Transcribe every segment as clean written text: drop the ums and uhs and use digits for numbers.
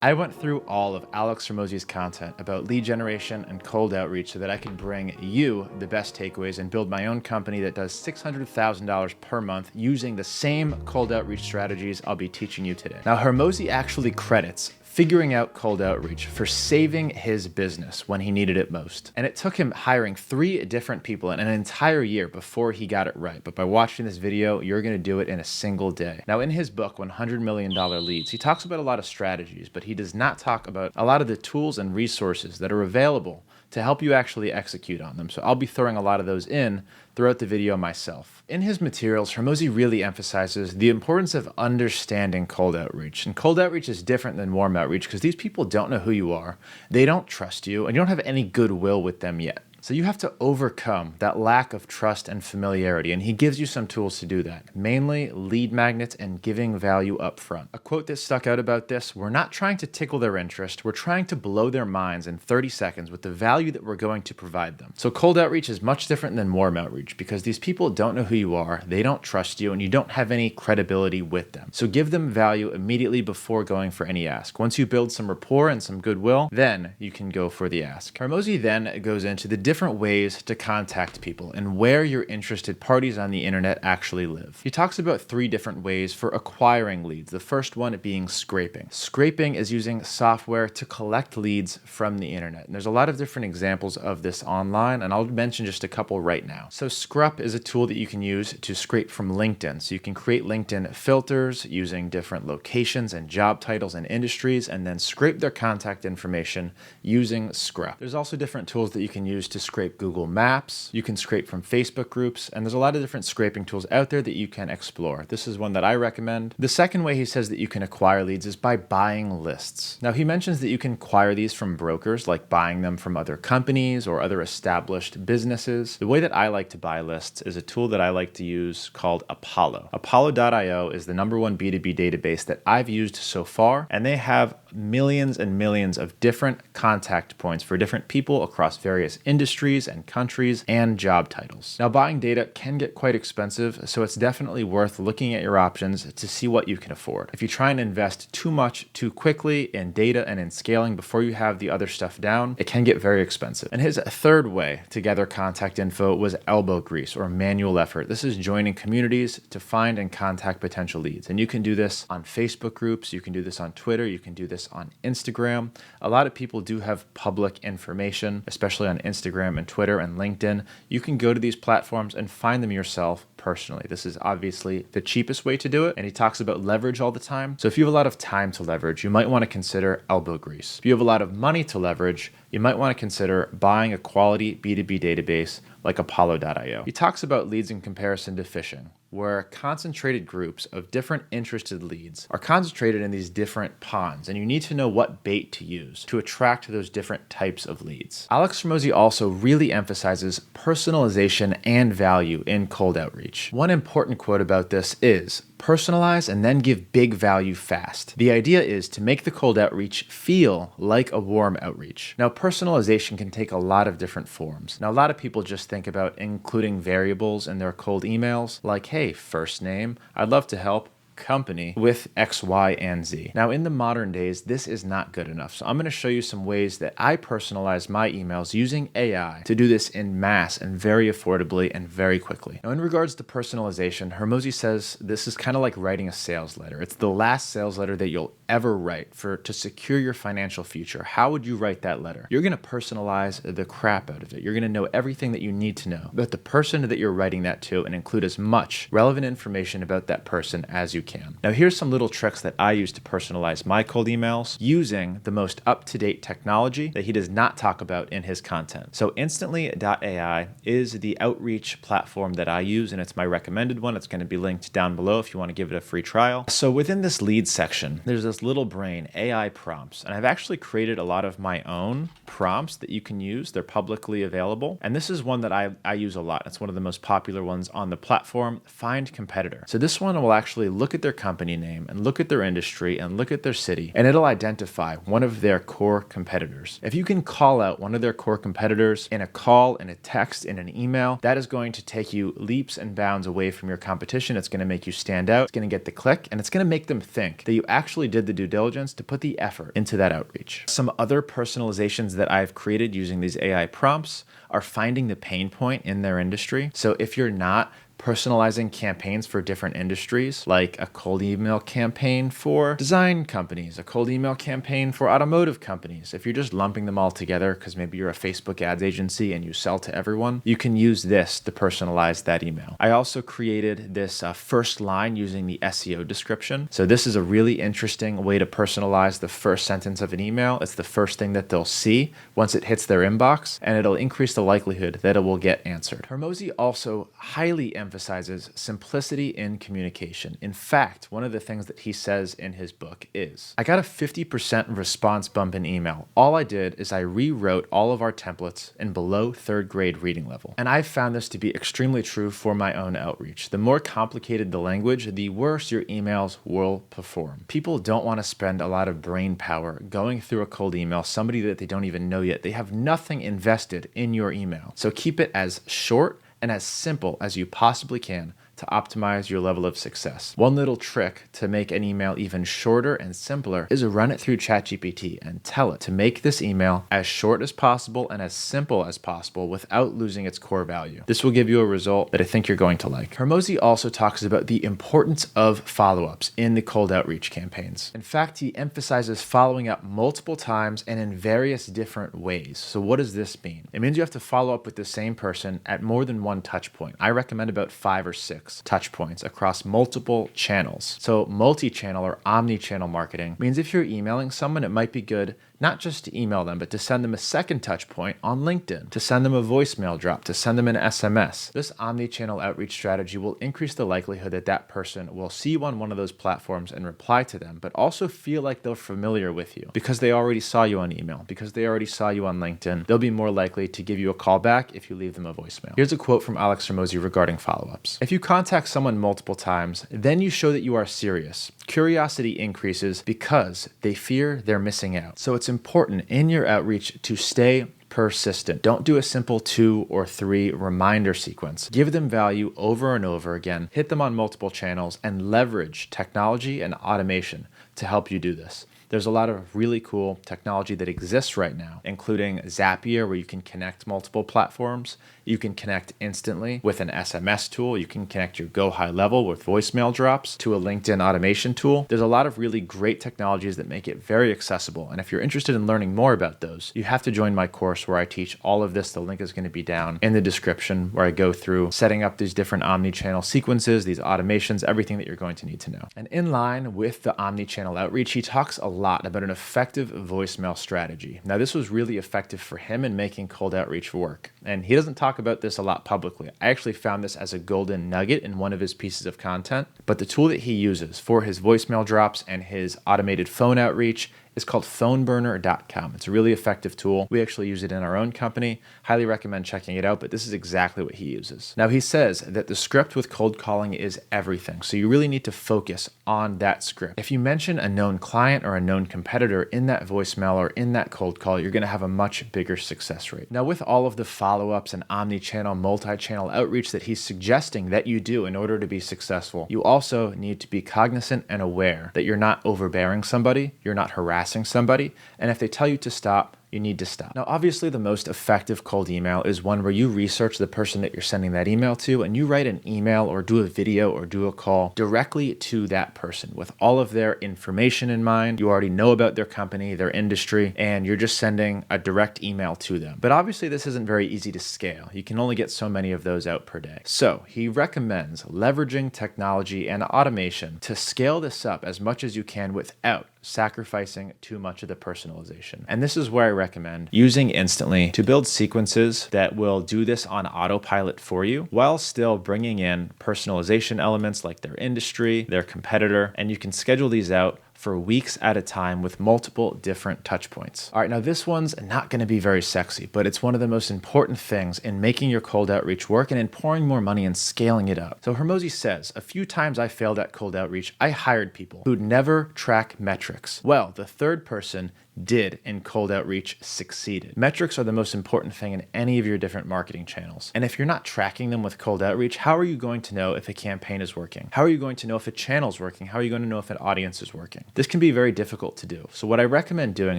I went through all of Alex Hormozi's content about lead generation and cold outreach so that I could bring you the best takeaways and build my own company that does $600,000 per month using the same cold outreach strategies I'll be teaching you today. Now, Hormozi actually credits figuring out cold outreach for saving his business when he needed it most. And it took him hiring 3 different people in an entire year before he got it right. But by watching this video, you're gonna do it in a single day. Now, in his book, $100 Million Leads, he talks about a lot of strategies, but he does not talk about a lot of the tools and resources that are available to help you actually execute on them. So I'll be throwing a lot of those in throughout the video myself. In his materials, Hormozi really emphasizes the importance of understanding cold outreach. And cold outreach is different than warm outreach because these people don't know who you are, they don't trust you, and you don't have any goodwill with them yet. So you have to overcome that lack of trust and familiarity, and he gives you some tools to do that, mainly lead magnets and giving value up front. A quote that stuck out about this: we're not trying to tickle their interest, we're trying to blow their minds in 30 seconds with the value that we're going to provide them. So cold outreach is much different than warm outreach because these people don't know who you are, they don't trust you, and you don't have any credibility with them. So give them value immediately before going for any ask. Once you build some rapport and some goodwill, then you can go for the ask. Hormozi then goes into the different ways to contact people and where your interested parties on the internet actually live. He talks about 3 different ways for acquiring leads. The first one being scraping. Scraping is using software to collect leads from the internet. And there's a lot of different examples of this online, and I'll mention just a couple right now. So Scrup is a tool that you can use to scrape from LinkedIn. So you can create LinkedIn filters using different locations and job titles and industries, and then scrape their contact information using Scrup. There's also different tools that you can use to scrape Google Maps, you can scrape from Facebook groups, and there's a lot of different scraping tools out there that you can explore. This is one that I recommend. The second way he says that you can acquire leads is by buying lists. Now, he mentions that you can acquire these from brokers, like buying them from other companies or other established businesses. The way that I like to buy lists is a tool that I like to use called Apollo. Apollo.io is the #1 B2B database that I've used so far, and they have millions and millions of different contact points for different people across various industries and countries and job titles. Now, buying data can get quite expensive, so it's definitely worth looking at your options to see what you can afford. If you try and invest too much too quickly in data and in scaling before you have the other stuff down, it can get very expensive. And his third way to gather contact info was elbow grease or manual effort. This is joining communities to find and contact potential leads. And you can do this on Facebook groups, you can do this on Twitter, you can do this on Instagram. A lot of people do have public information, especially on Instagram and Twitter and LinkedIn. You can go to these platforms and find them yourself personally. This is obviously the cheapest way to do it, and he talks about leverage all the time. So if you have a lot of time to leverage, you might want to consider elbow grease. If you have a lot of money to leverage, you might want to consider buying a quality B2B database like Apollo.io. He talks about leads in comparison to fishing, where concentrated groups of different interested leads are concentrated in these different ponds, and you need to know what bait to use to attract those different types of leads. Alex Hormozi also really emphasizes personalization and value in cold outreach. One important quote about this is, personalize and then give big value fast. The idea is to make the cold outreach feel like a warm outreach. Now, personalization can take a lot of different forms. Now, a lot of people just think about including variables in their cold emails, like, hey, first name, I'd love to help company with X, Y, and Z. Now, in the modern days, this is not good enough. So I'm going to show you some ways that I personalize my emails using AI to do this in mass and very affordably and very quickly. Now, in regards to personalization, Hormozi says this is kind of like writing a sales letter. It's the last sales letter that you'll ever write to secure your financial future. How would you write that letter? You're going to personalize the crap out of it. You're going to know everything that you need to know about the person that you're writing that to and include as much relevant information about that person as you can. Now, here's some little tricks that I use to personalize my cold emails using the most up-to-date technology that he does not talk about in his content. So Instantly.ai is the outreach platform that I use, and it's my recommended one. It's going to be linked down below if you want to give it a free trial. So within this lead section, there's this little brain AI prompts, and I've actually created a lot of my own prompts that you can use. They're publicly available, and this is one that I use a lot. It's one of the most popular ones on the platform. Find competitor. So this one will actually look look at their company name and look at their industry and look at their city, and it'll identify one of their core competitors. If you can call out one of their core competitors in a call, in a text, in an email, that is going to take you leaps and bounds away from your competition. It's going to make you stand out. It's going to get the click, and it's going to make them think that you actually did the due diligence to put the effort into that outreach. Some other personalizations that I've created using these AI prompts are finding the pain point in their industry. So if you're not personalizing campaigns for different industries, like a cold email campaign for design companies, a cold email campaign for automotive companies. If you're just lumping them all together because maybe you're a Facebook ads agency and you sell to everyone, you can use this to personalize that email. I also created this first line using the SEO description. So this is a really interesting way to personalize the first sentence of an email. It's the first thing that they'll see once it hits their inbox, and it'll increase the likelihood that it will get answered. Hormozi also highly emphasizes simplicity in communication. In fact, one of the things that he says in his book is, I got a 50% response bump in email. All I did is I rewrote all of our templates in below third grade reading level. And I've found this to be extremely true for my own outreach. The more complicated the language, the worse your emails will perform. People don't want to spend a lot of brain power going through a cold email, somebody that they don't even know yet. They have nothing invested in your email. So keep it as short and as simple as you possibly can to optimize your level of success. One little trick to make an email even shorter and simpler is to run it through ChatGPT and tell it to make this email as short as possible and as simple as possible without losing its core value. This will give you a result that I think you're going to like. Hormozi also talks about the importance of follow-ups in the cold outreach campaigns. In fact, he emphasizes following up multiple times and in various different ways. So what does this mean? It means you have to follow up with the same person at more than one touch point. I recommend about 5 or 6 touch points across multiple channels. So multi-channel or omni-channel marketing means if you're emailing someone, it might be good not just to email them, but to send them a second touch point on LinkedIn, to send them a voicemail drop, to send them an SMS. This omni-channel outreach strategy will increase the likelihood that that person will see you on one of those platforms and reply to them, but also feel like they're familiar with you because they already saw you on email, because they already saw you on LinkedIn. They'll be more likely to give you a call back if you leave them a voicemail. Here's a quote from Alex Hormozi regarding follow-ups. If you contact someone multiple times, then you show that you are serious. Curiosity increases because they fear they're missing out. So it's important in your outreach to stay persistent. Don't do a simple 2 or 3 reminder sequence. Give them value over and over again. Hit them on multiple channels and leverage technology and automation to help you do this. There's a lot of really cool technology that exists right now, including Zapier, where you can connect multiple platforms. You can connect instantly with an SMS tool. You can connect your Go High Level with voicemail drops to a LinkedIn automation tool. There's a lot of really great technologies that make it very accessible. And if you're interested in learning more about those, you have to join my course where I teach all of this. The link is going to be down in the description, where I go through setting up these different omni-channel sequences, these automations, everything that you're going to need to know. And in line with the omni-channel outreach, he talks a lot about an effective voicemail strategy. Now, this was really effective for him in making cold outreach work. And he doesn't talk about this a lot publicly. I actually found this as a golden nugget in one of his pieces of content. But the tool that he uses for his voicemail drops and his automated phone outreach is called phoneburner.com. It's a really effective tool. We actually use it in our own company. Highly recommend checking it out, but this is exactly what he uses. Now, he says that the script with cold calling is everything. So you really need to focus on that script. If you mention a known client or a known competitor in that voicemail or in that cold call, you're going to have a much bigger success rate. Now, with all of the follow-ups and omni-channel, multi-channel outreach that he's suggesting that you do in order to be successful, you also need to be cognizant and aware that you're not overbearing somebody, you're not harassing somebody, and if they tell you to stop, you need to stop. Now, obviously, the most effective cold email is one where you research the person that you're sending that email to, and you write an email or do a video or do a call directly to that person with all of their information in mind. You already know about their company, their industry, and you're just sending a direct email to them. But obviously, this isn't very easy to scale. You can only get so many of those out per day. So he recommends leveraging technology and automation to scale this up as much as you can without sacrificing too much of the personalization. And this is where I recommend using Instantly to build sequences that will do this on autopilot for you while still bringing in personalization elements like their industry, their competitor, and you can schedule these out for weeks at a time with multiple different touch points. All right, now this one's not going to be very sexy, but it's one of the most important things in making your cold outreach work and in pouring more money and scaling it up. So Hormozi says, a few times I failed at cold outreach, I hired people who'd never track metrics. Well, the third person did in cold outreach succeeded. Metrics are the most important thing in any of your different marketing channels. And if you're not tracking them with cold outreach, how are you going to know if a campaign is working? How are you going to know if a channel is working? How are you going to know if an audience is working? This can be very difficult to do. So what I recommend doing,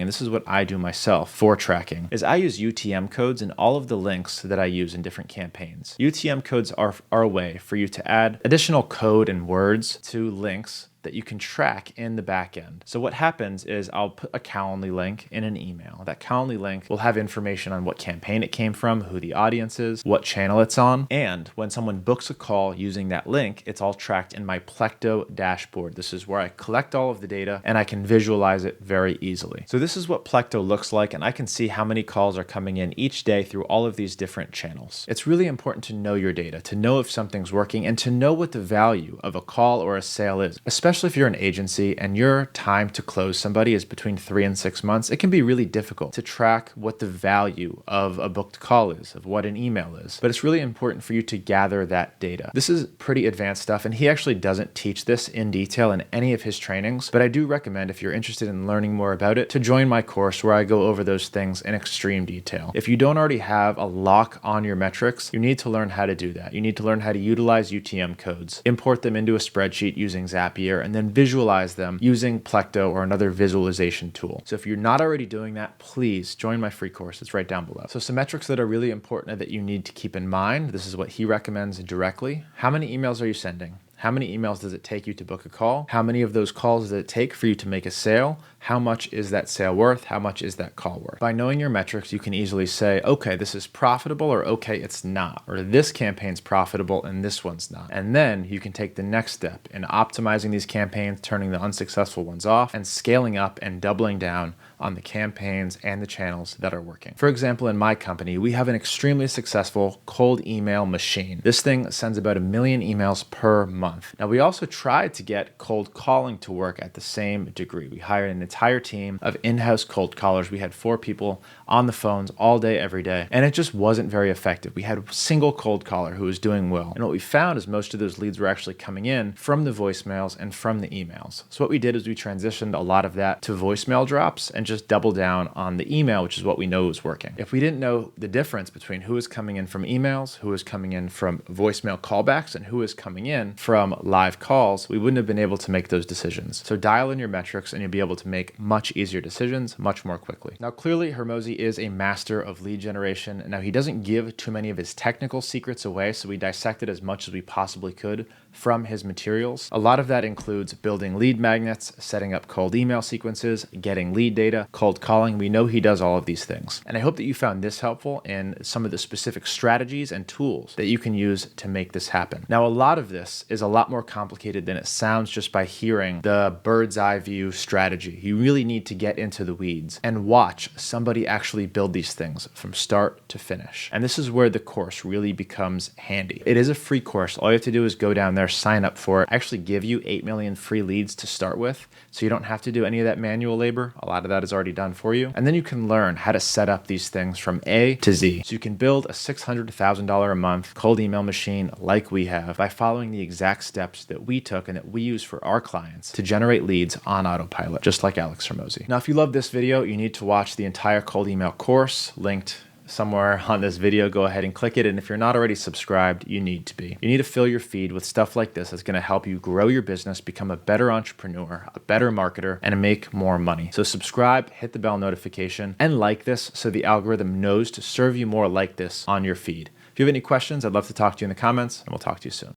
and this is what I do myself for tracking, is I use UTM codes in all of the links that I use in different campaigns. UTM codes are a way for you to add additional code and words to links that you can track in the back end. So what happens is I'll put a Calendly link in an email. That Calendly link will have information on what campaign it came from, who the audience is, what channel it's on. And when someone books a call using that link, it's all tracked in my Plecto dashboard. This is where I collect all of the data and I can visualize it very easily. So this is what Plecto looks like, and I can see how many calls are coming in each day through all of these different channels. It's really important to know your data, to know if something's working, and to know what the value of a call or a sale is, especially if you're an agency and your time to close somebody is between 3 and 6 months. It can be really difficult to track what the value of a booked call is, of what an email is. But it's really important for you to gather that data. This is pretty advanced stuff, and he actually doesn't teach this in detail in any of his trainings, but I do recommend, if you're interested in learning more about it, to join my course where I go over those things in extreme detail. If you don't already have a lock on your metrics, you need to learn how to do that. You need to learn how to utilize UTM codes, import them into a spreadsheet using Zapier, and then visualize them using Plecto or another visualization tool. So if you're not already doing that, please join my free course. It's right down below. So some metrics that are really important that you need to keep in mind. This is what he recommends directly. How many emails are you sending? How many emails does it take you to book a call? How many of those calls does it take for you to make a sale? How much is that sale worth? How much is that call worth? By knowing your metrics, you can easily say, okay, this is profitable, or okay, it's not, or this campaign's profitable and this one's not. And then you can take the next step in optimizing these campaigns, turning the unsuccessful ones off, and scaling up and doubling down on the campaigns and the channels that are working. For example, in my company, we have an extremely successful cold email machine. This thing sends about 1 million emails per month. Now, we also tried to get cold calling to work at the same degree. We hired an entire team of in-house cold callers. We had 4 people on the phones all day, every day, and it just wasn't very effective. We had a single cold caller who was doing well. And what we found is most of those leads were actually coming in from the voicemails and from the emails. So what we did is we transitioned a lot of that to voicemail drops and just double down on the email, which is what we know is working. If we didn't know the difference between who is coming in from emails, who is coming in from voicemail callbacks, and who is coming in from live calls, we wouldn't have been able to make those decisions. So dial in your metrics and you'll be able to make much easier decisions much more quickly. Now, clearly Hormozi is a master of lead generation. Now, he doesn't give too many of his technical secrets away, so we dissected as much as we possibly could from his materials. A lot of that includes building lead magnets, setting up cold email sequences, getting lead data, cold calling. We know he does all of these things. And I hope that you found this helpful in some of the specific strategies and tools that you can use to make this happen. Now, a lot of this is a lot more complicated than it sounds just by hearing the bird's eye view strategy. You really need to get into the weeds and watch somebody actually build these things from start to finish. And this is where the course really becomes handy. It is a free course. All you have to do is go down there, sign up for it. I actually give you 8 million free leads to start with, so you don't have to do any of that manual labor. A lot of that is already done for you. And then you can learn how to set up these things from A to Z. So you can build a $600 to $1,000 a month cold email machine like we have by following the exact steps that we took and that we use for our clients to generate leads on autopilot, just like Alex Hormozi. Now, if you love this video, you need to watch the entire cold email course linked somewhere on this video. Go ahead and click it. And if you're not already subscribed, you need to be. You need to fill your feed with stuff like this that's going to help you grow your business, become a better entrepreneur, a better marketer, and make more money. So subscribe, hit the bell notification, and like this so the algorithm knows to serve you more like this on your feed. If you have any questions, I'd love to talk to you in the comments, and we'll talk to you soon.